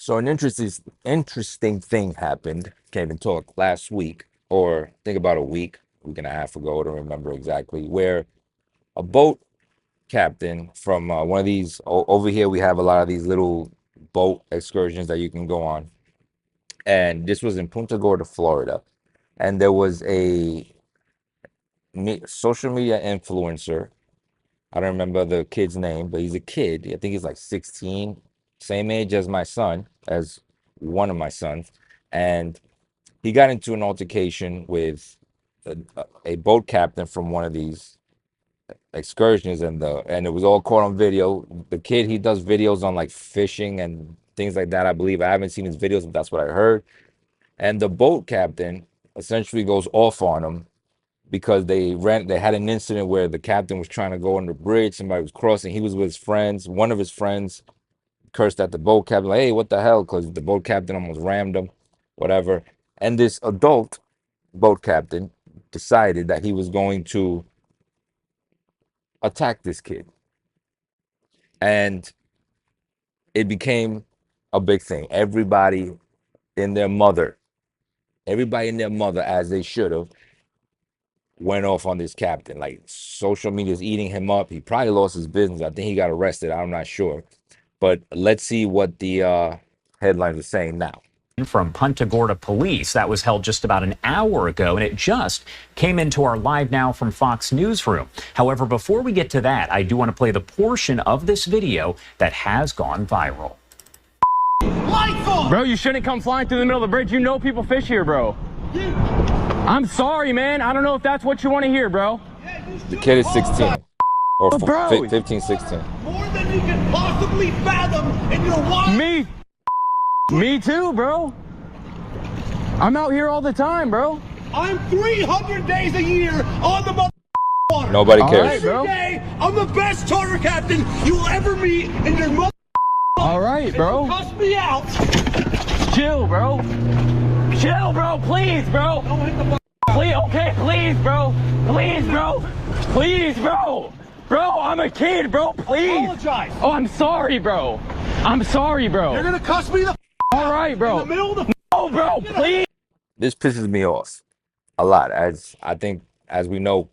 So an interesting thing happened. Came and talk last week, or I think about a week and a half ago. I don't remember exactly. Where a boat captain from one of these over here, we have a lot of these little boat excursions that you can go on, and this was in Punta Gorda, Florida, and there was a social media influencer. I don't remember the kid's name, but he's a kid. I think he's like 16, same age as my son, as one of my sons. And he got into an altercation with a boat captain from one of these excursions, and it was all caught on video. The kid, he does videos on like fishing and things like that, I believe. I haven't seen his videos, but that's what I heard. And the boat captain essentially goes off on him because they had an incident where the captain was trying to go on the bridge. Somebody was crossing. He was with his friends. One of his friends cursed at the boat captain, like, hey, what the hell? Because the boat captain almost rammed him, whatever. And this adult boat captain decided that he was going to attack this kid. And it became a big thing. Everybody and their mother, as they should have, went off on this captain. Like, social media is eating him up. He probably lost his business. I think he got arrested. I'm not sure. But let's see what the headlines are saying now. From Punta Gorda police. That was held just about an hour ago, and it just came into our Live Now from Fox newsroom. However, before we get to that, I do want to play the portion of this video that has gone viral. Bro, you shouldn't come flying through the middle of the bridge. You know people fish here, bro. I'm sorry, man. I don't know if that's what you want to hear, bro. The kid is 16. Or bro. 15, 16. More than you can possibly fathom in your wild. Me too, bro. I'm out here all the time, bro. I'm 300 days a year on the water. Nobody cares. Right, bro. Every day, I'm the best charter captain you'll ever meet in your mother. All right, bro. Cuss me out. Chill, bro. Chill, bro. Please, bro. Don't hit the Please, okay, please, bro. Please, bro. Please, bro. Bro, I'm a kid, bro. Please. Apologize. Oh, I'm sorry, bro. I'm sorry, bro. You're gonna cuss me the All right, bro. in the middle of the No, bro, please. This pisses me off a lot, as I think, as we know,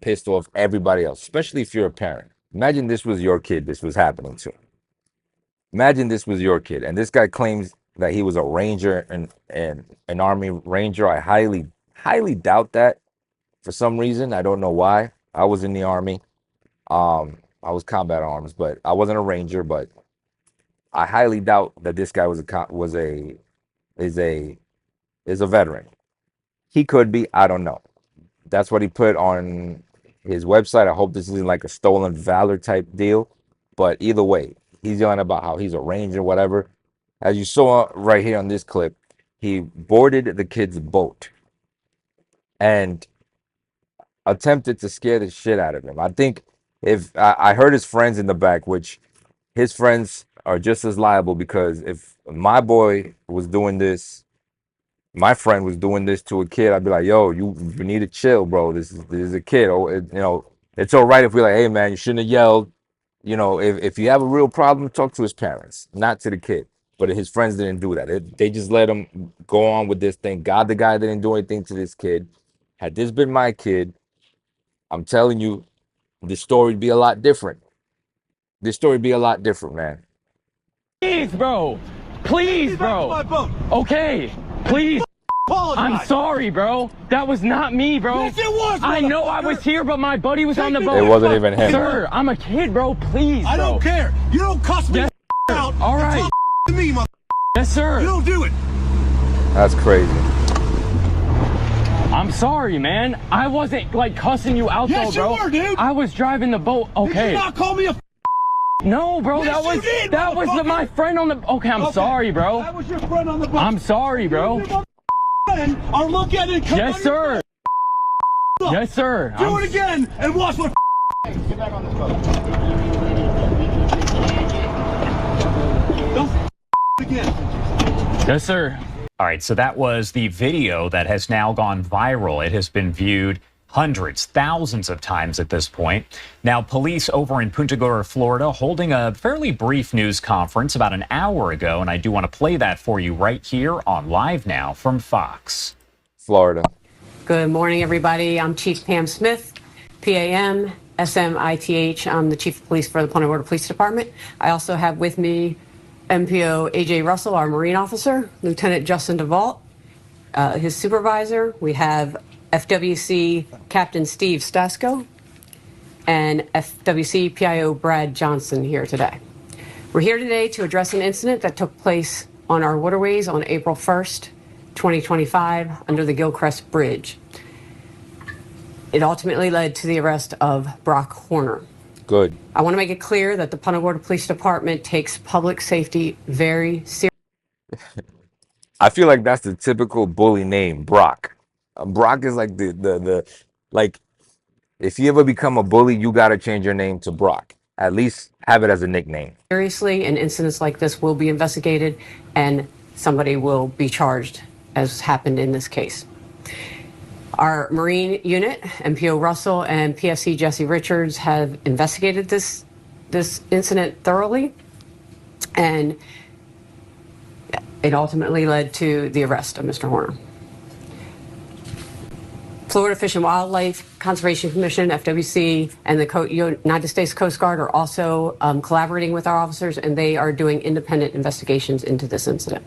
pissed off everybody else, especially if you're a parent. Imagine this was your kid, this was happening to. Imagine this was your kid, and this guy claims that he was a ranger and an army ranger. I highly doubt that for some reason. I don't know why. I was in the army. I was combat arms, but I wasn't a ranger. But I highly doubt that this guy is a veteran. He could be. I don't know. That's what he put on his website. I hope this isn't like a stolen valor type deal. But either way, he's yelling about how he's a ranger, whatever. As you saw right here on this clip, he boarded the kid's boat and attempted to scare the shit out of him. I think if I heard his friends in the back, which his friends are just as liable, because if my boy was doing this, my friend was doing this to a kid, I'd be like, yo, you need to chill, bro. This is a kid. Oh, it's all right if we're like, hey, man, you shouldn't have yelled. If you have a real problem, talk to his parents, not to the kid. But his friends didn't do that. They just let him go on with this thing. God, the guy didn't do anything to this kid. Had this been my kid, I'm telling you, this story would be a lot different. This story would be a lot different, man. Please, bro. Please, bro. my boat. Okay, please. Apologize. I'm sorry, bro. That was not me, bro. Yes, it was. I know I was here, but my buddy was on the Take boat. me It wasn't even him. Sir, I'm a kid, bro. Please, bro. I don't care. You don't cuss me Yes, out. all and right. talk to me, mother. Yes, You sir. don't do it. That's crazy. I'm sorry, man. I wasn't like cussing you out, Yes, though, bro. you were, dude. I was driving the boat. Did Okay. you not call me a No, bro. Yes, that was you did, that was motherfucker. my friend on the. Okay, I'm Okay. sorry, bro. That was your friend on the boat. I'm sorry, bro. You and your friend are look at it and come Yes, on sir. your Yes, sir. Do it again and watch what Get back on this boat. don't again. Yes, sir. All right, so that was the video that has now gone viral. It has been viewed Hundreds, thousands of times at this point. Now, police over in Punta Gorda, Florida, holding a fairly brief news conference about an hour ago, and I do want to play that for you right here on Live Now from Fox. Florida. Good morning, everybody. I'm Chief Pam Smith, PAM, SMITH. I'm the Chief of Police for the Punta Gorda Police Department. I also have with me MPO AJ Russell, our Marine officer, Lieutenant Justin DeVault, his supervisor. We have FWC Captain Steve Stasko and FWC PIO Brad Johnson here today. We're here today to address an incident that took place on our waterways on April 1st, 2025, under the Gilcrest Bridge. It ultimately led to the arrest of Brock Horner. Good. I want to make it clear that the Punta Gorda Police Department takes public safety very seriously. I feel like that's the typical bully name, Brock. Brock is like the like, if you ever become a bully, you got to change your name to Brock. At least have it as a nickname. Seriously, and incidents like this will be investigated and somebody will be charged, as happened in this case. Our Marine unit, MPO Russell and PFC Jesse Richards, have investigated this incident thoroughly, and it ultimately led to the arrest of Mr. Horner. Florida Fish and Wildlife Conservation Commission, FWC, and the United States Coast Guard are also collaborating with our officers, and they are doing independent investigations into this incident.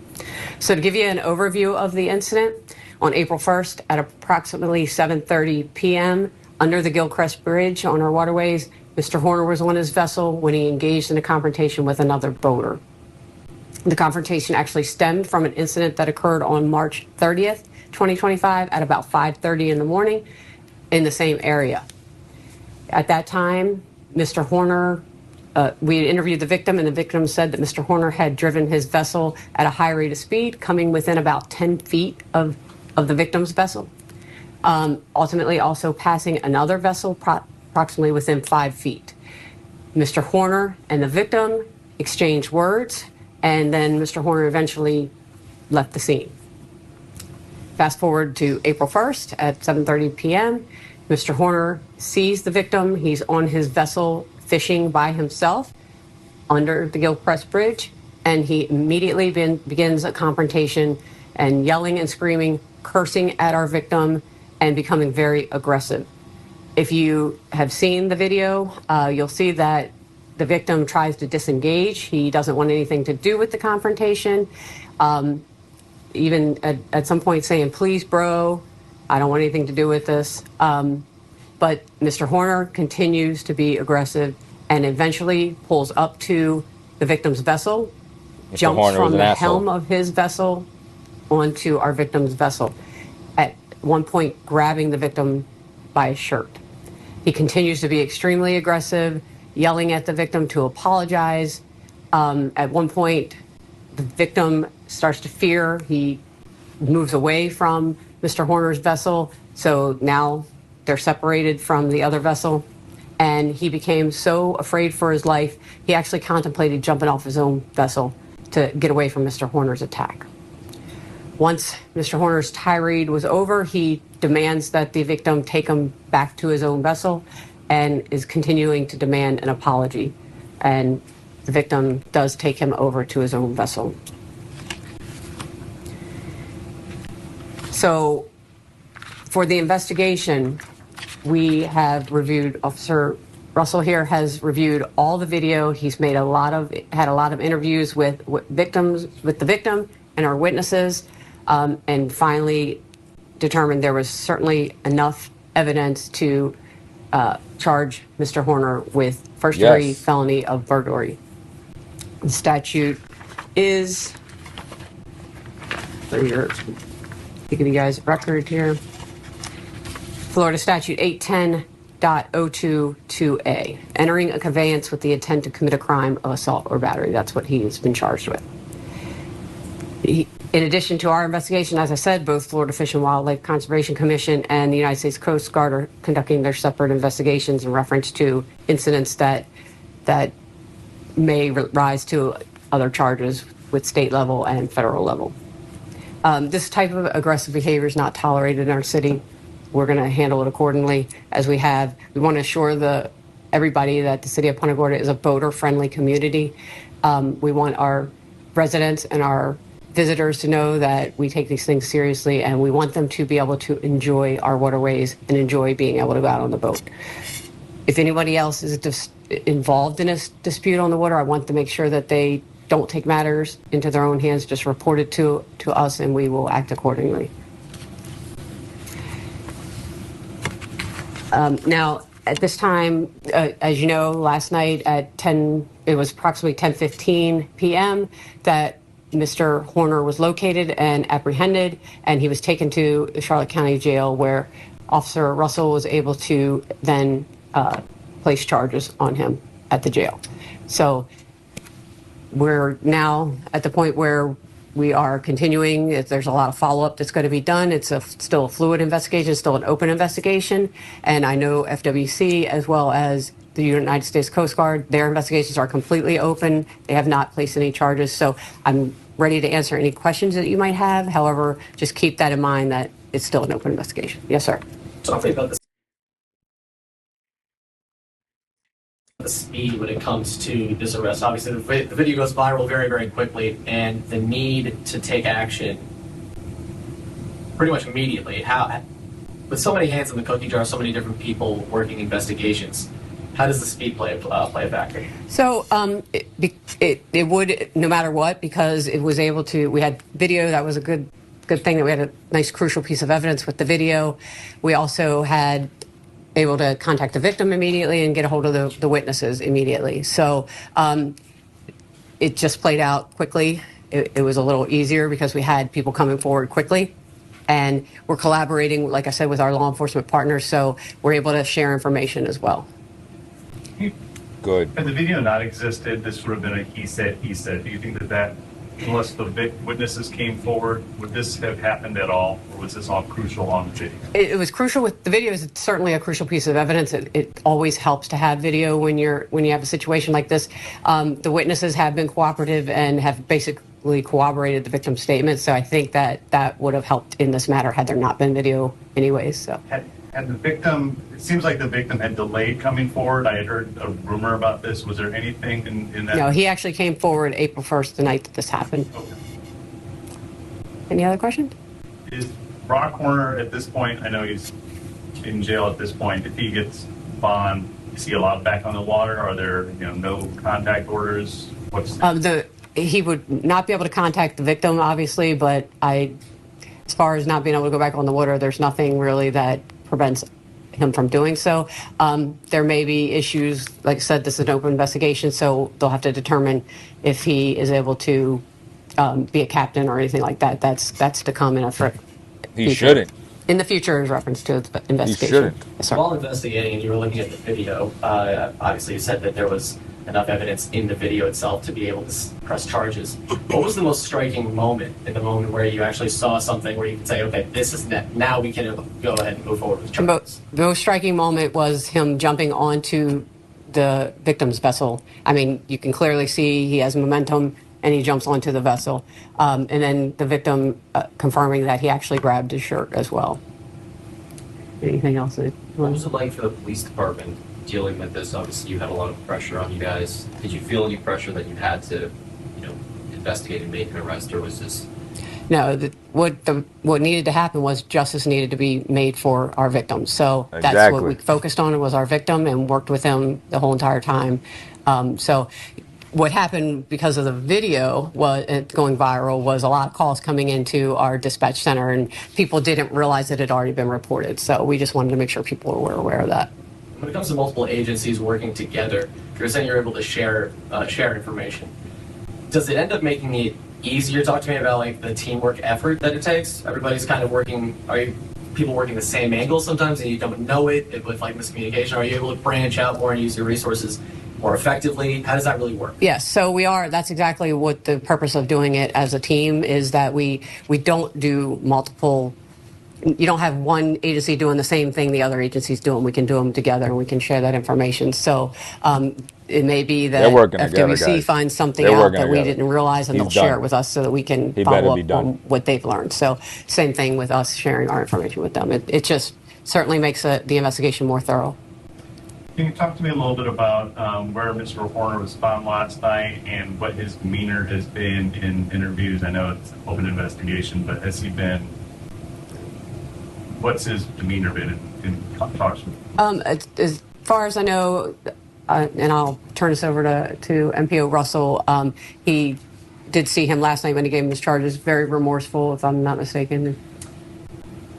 So to give you an overview of the incident, on April 1st at approximately 7:30 p.m. under the Gilcrest Bridge on our waterways, Mr. Horner was on his vessel when he engaged in a confrontation with another boater. The confrontation actually stemmed from an incident that occurred on March 30th, 2025 at about 5:30 in the morning in the same area. At that time, Mr. Horner, we had interviewed the victim, and the victim said that Mr. Horner had driven his vessel at a high rate of speed, coming within about 10 feet of the victim's vessel, ultimately also passing another vessel approximately within 5 feet. Mr. Horner and the victim exchanged words, and then Mr. Horner eventually left the scene. Fast forward to April 1st at 7:30 p.m. Mr. Horner sees the victim. He's on his vessel fishing by himself under the Gilcrest Bridge, and he immediately begins a confrontation and yelling and screaming, cursing at our victim, and becoming very aggressive. If you have seen the video, you'll see that the victim tries to disengage. He doesn't want anything to do with the confrontation. Even at some point saying, "Please, bro, I don't want anything to do with this." But Mr. Horner continues to be aggressive and eventually pulls up to the victim's vessel, jumps from the helm of his vessel onto our victim's vessel, at one point grabbing the victim by his shirt. He continues to be extremely aggressive, yelling at the victim to apologize. At one point, the victim starts to fear. He moves away from Mr. Horner's vessel, so now they're separated from the other vessel, and he became so afraid for his life, he actually contemplated jumping off his own vessel to get away from Mr. Horner's attack. Once Mr. Horner's tirade was over, he demands that the victim take him back to his own vessel and is continuing to demand an apology. And the victim does take him over to his own vessel. So for the investigation, we have reviewed, Officer Russell here has reviewed all the video. He's made had a lot of interviews with the victim and our witnesses, and finally determined there was certainly enough evidence to charge Mr. Horner with first-degree felony of burglary. The statute is, to give you guys a record here, Florida Statute 810.022A, entering a conveyance with the intent to commit a crime of assault or battery. That's what he has been charged with. In addition to our investigation, as I said, both Florida Fish and Wildlife Conservation Commission and the United States Coast Guard are conducting their separate investigations in reference to incidents that may rise to other charges with state level and federal level. This type of aggressive behavior is not tolerated in our city. we're going to handle it accordingly as we have. We want to assure everybody that the city of Punta Gorda is a voter-friendly community. We want our residents and our visitors to know that we take these things seriously, and we want them to be able to enjoy our waterways and enjoy being able to go out on the boat. If anybody else is involved in a dispute on the water, I want to make sure that they don't take matters into their own hands. Just report it to us, and we will act accordingly. Now, at this time, as you know, last night at it was approximately 10:15 p.m. that Mr. Horner was located and apprehended, and he was taken to the Charlotte County Jail, where Officer Russell was able to then place charges on him at the jail. So we're now at the point where we are continuing. There's a lot of follow-up that's going to be done. It's still a fluid investigation, still an open investigation. And I know FWC, as well as the United States Coast Guard, their investigations are completely open. They have not placed any charges. So I'm ready to answer any questions that you might have. However, just keep that in mind that it's still an open investigation. Yes, sir. Talk about the speed when it comes to this arrest. Obviously, the video goes viral very, very quickly, and the need to take action pretty much immediately. How, with so many hands in the cookie jar, so many different people working investigations, how does the speed play a factor? So it would, no matter what, because it was able to. We had video. That was a good thing that we had a nice crucial piece of evidence with the video. We also had able to contact the victim immediately and get a hold of the witnesses immediately. So it just played out quickly. It was a little easier because we had people coming forward quickly. And we're collaborating, like I said, with our law enforcement partners, so we're able to share information as well. Good. Had the video not existed, this would have been a he said, he said. Do you think that unless the witnesses came forward, would this have happened at all, or was this all crucial on the video? It was crucial with the videos. It's certainly a crucial piece of evidence. It always helps to have video when you have a situation like this. The witnesses have been cooperative and have basically corroborated the victim's statement. So I think that would have helped in this matter had there not been video anyways. So. Had the victim, it seems like the victim had delayed coming forward. I had heard a rumor about this. Was there anything in that? No, he actually came forward April 1st, the night that this happened. Okay. Any other questions? Is Brock Horner at this point, I know he's in jail at this point, if he gets bond, is he allowed back on the water? Are there no contact orders? He would not be able to contact the victim, obviously, but as far as not being able to go back on the water, there's nothing really that prevents him from doing so. There may be issues. Like I said, this is an open investigation, so they'll have to determine if he is able to be a captain or anything like that. That's to come in a future. He shouldn't. In the future, in reference to the investigation. He shouldn't. Yes, sir. While investigating and you were looking at the video, obviously you said that there was enough evidence in the video itself to be able to press charges. What was the most striking moment in the moment where you actually saw something where you could say, okay, this is now we can go ahead and move forward with charges? The most striking moment was him jumping onto the victim's vessel. I mean, you can clearly see he has momentum and he jumps onto the vessel. And then the victim confirming that he actually grabbed his shirt as well. Anything else? What was it like for the police department dealing with this? Obviously, you had a lot of pressure on you guys. Did you feel any pressure that you had to, investigate and make an arrest, or was this? No, what needed to happen was justice needed to be made for our victims. So that's what we focused on, was our victim, and worked with him the whole entire time. So what happened because of the video was going viral was a lot of calls coming into our dispatch center, and people didn't realize it had already been reported. So we just wanted to make sure people were aware of that. When it comes to multiple agencies working together, you're saying you're able to share information. Does it end up making it easier? Talk to me about like the teamwork effort that it takes. Everybody's kind of working. Are you people working the same angle sometimes and you don't know it with like miscommunication? Are you able to branch out more and use your resources more effectively? How does that really work? Yes, so we are. That's exactly what the purpose of doing it as a team is, that we don't do multiple. You don't have one agency doing the same thing the other agency's doing. We can do them together and we can share that information. So it may be that FWC finds something out that we didn't realize, and they'll share it with us so that we can follow up on what they've learned. So same thing with us sharing our information with them. It's just certainly makes the investigation more thorough. Can you talk to me a little bit about where Mr. Horner was found last night and what his demeanor has been in interviews? I know it's an open investigation, but what's his demeanor been in talks with you? As far as I know, and I'll turn this over to MPO Russell, he did see him last night when he gave him his charges. Very remorseful, if I'm not mistaken.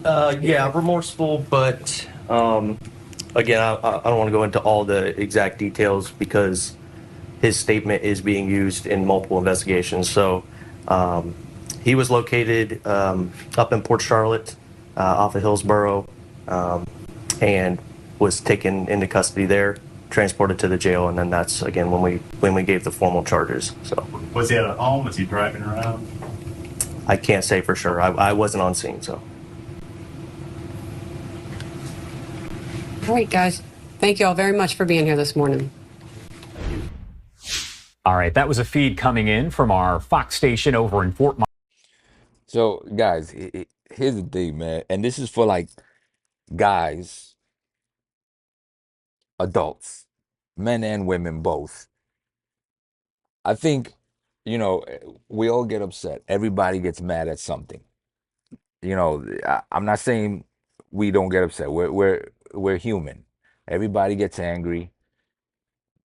Yeah, remorseful, but again, I don't want to go into all the exact details because his statement is being used in multiple investigations. So he was located up in Port Charlotte, off of Hillsborough, and was taken into custody there, transported to the jail, and then that's again when we gave the formal charges. So Was he at a home? Was he driving around? I can't say for sure. I wasn't on scene, so. All right, guys. Thank you all very much for being here this morning. All right, that was a feed coming in from our Fox station over in Fort Myers. So, guys, here's the thing, man, and this is for like guys, adults, men and women both. I think, we all get upset. Everybody gets mad at something. I'm not saying we don't get upset. We're human. Everybody gets angry,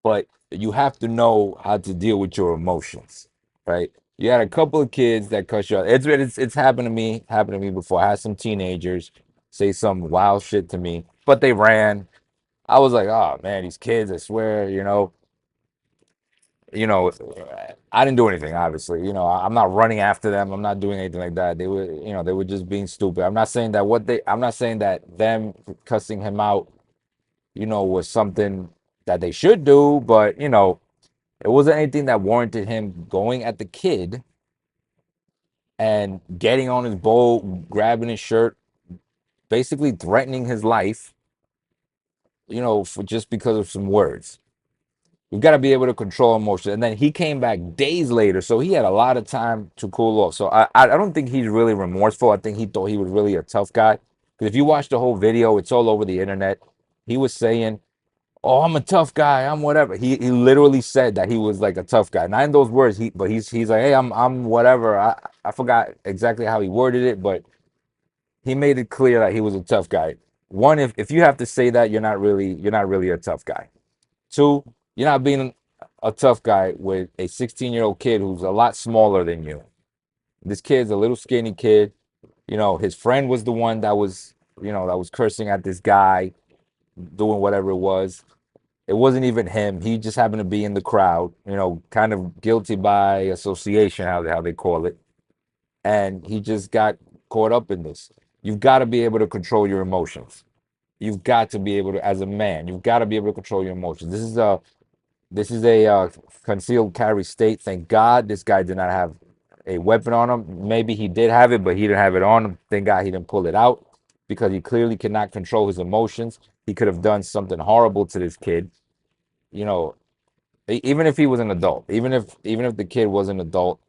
but you have to know how to deal with your emotions, right? You had a couple of kids that cuss you out. It's happened to me before. I had some teenagers say some wild shit to me, but they ran. I was like, oh man, these kids, I swear, you know, I didn't do anything, obviously. I'm not running after them. I'm not doing anything like that. They were just being stupid. I'm not saying that them cussing him out, was something that they should do, but it wasn't anything that warranted him going at the kid and getting on his boat, grabbing his shirt, basically threatening his life, for just because of some words. You've got to be able to control emotion. And then he came back days later, so he had a lot of time to cool off. So I don't think he's really remorseful. I think he thought he was really a tough guy. Because if you watch the whole video, it's all over the internet. He was saying, "Oh, I'm a tough guy. I'm whatever." He literally said that he was like a tough guy. Not in those words. He's like, "Hey, I'm whatever." I forgot exactly how he worded it, but he made it clear that he was a tough guy. One, if you have to say that, you're not really a tough guy. Two, you're not being a tough guy with a 16-year-old kid who's a lot smaller than you. This kid's a little skinny kid. His friend was the one that was cursing at this guy, doing whatever it was. It wasn't even him. He just happened to be in the crowd, kind of guilty by association, how they call it. And he just got caught up in this. You've got to be able to control your emotions. You've got to be able to, as a man, you've got to be able to control your emotions. This is a concealed carry state. Thank God this guy did not have a weapon on him. Maybe he did have it, but he didn't have it on him. Thank God he didn't pull it out because he clearly cannot control his emotions. He could have done something horrible to this kid. Even if he was an adult, even if the kid was an adult,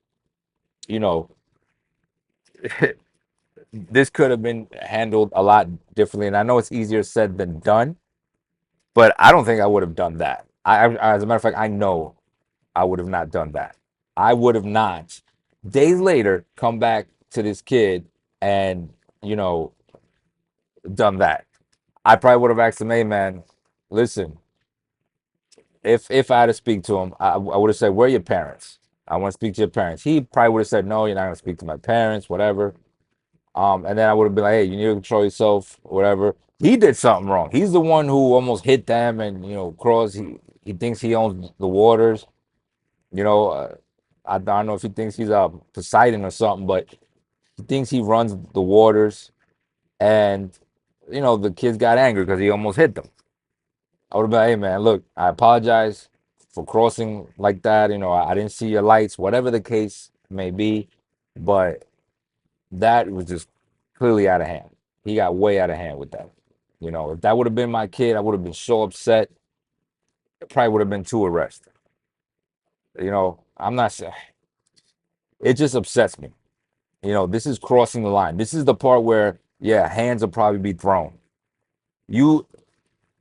this could have been handled a lot differently. And I know it's easier said than done, but I don't think I would have done that. As a matter of fact, I know I would have not done that. I would have not, days later, come back to this kid and, done that. I probably would have asked him, "Hey, man, listen, if I had to speak to him, I would have said, where are your parents? I want to speak to your parents." He probably would have said, "No, you're not going to speak to my parents, whatever." And then I would have been like, "Hey, you need to control yourself, whatever." He did something wrong. He's the one who almost hit them and, crossed. He thinks he owns the waters. I don't know if he thinks he's Poseidon or something, but he thinks he runs the waters. And, the kids got angry because he almost hit them. I would have been like, "Hey, man, look, I apologize for crossing like that. I didn't see your lights, whatever the case may be. But that was just clearly out of hand. He got way out of hand with that. If that would have been my kid, I would have been so upset. It probably would have been 2 arrests. I'm not saying it just upsets me. This is crossing the line. This is the part where, yeah, hands will probably be thrown. You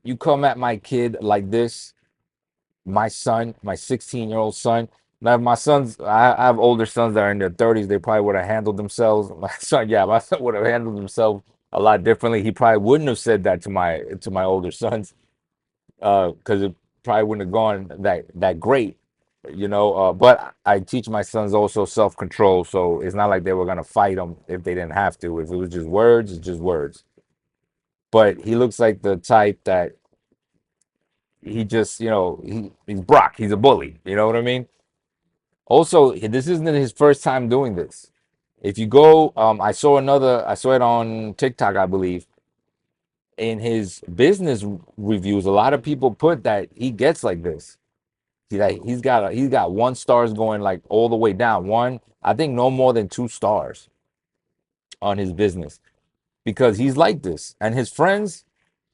you come at my kid like this, my son, my 16-year-old son. Now, my sons, I have older sons that are in their 30s. They probably would have handled themselves. My son, yeah, my son would have handled himself a lot differently. He probably wouldn't have said that to my older sons, because it probably wouldn't have gone that great, you know. But I teach my sons also self-control, so it's not like they were gonna fight them if they didn't have to. If it was just words, it's just words. But he looks like the type that he just, he's Brock. He's a bully. You know what I mean? Also, this isn't his first time doing this. If you go, I saw it on TikTok, I believe. In his business reviews, a lot of people put that he gets like this. He's got 1 stars going like all the way down. One, I think no more than 2 stars on his business because he's like this. And his friends,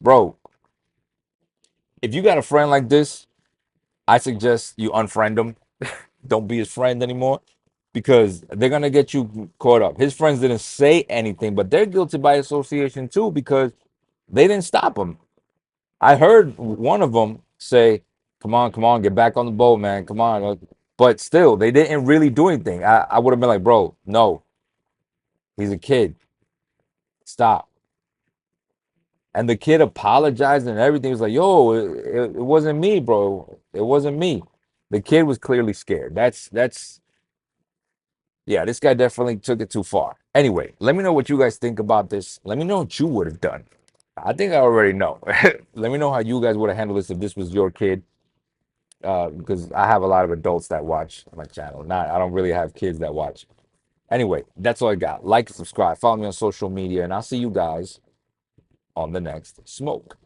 bro, if you got a friend like this, I suggest you unfriend him. Don't be his friend anymore because they're gonna get you caught up. His friends didn't say anything, but they're guilty by association too because they didn't stop him. I heard one of them say, come on, get back on the boat, man. Come on." But still, they didn't really do anything. I would have been like, bro, no, he's a kid. Stop. And the kid apologized and everything. He was like, yo, it wasn't me, bro. It wasn't me. The kid was clearly scared. Yeah, this guy definitely took it too far. Anyway, let me know what you guys think about this. Let me know what you would have done. I think I already know. Let me know how you guys would have handled this if this was your kid. Because I have a lot of adults that watch my channel. I don't really have kids that watch. Anyway, that's all I got. Like and subscribe. Follow me on social media, and I'll see you guys on the next smoke.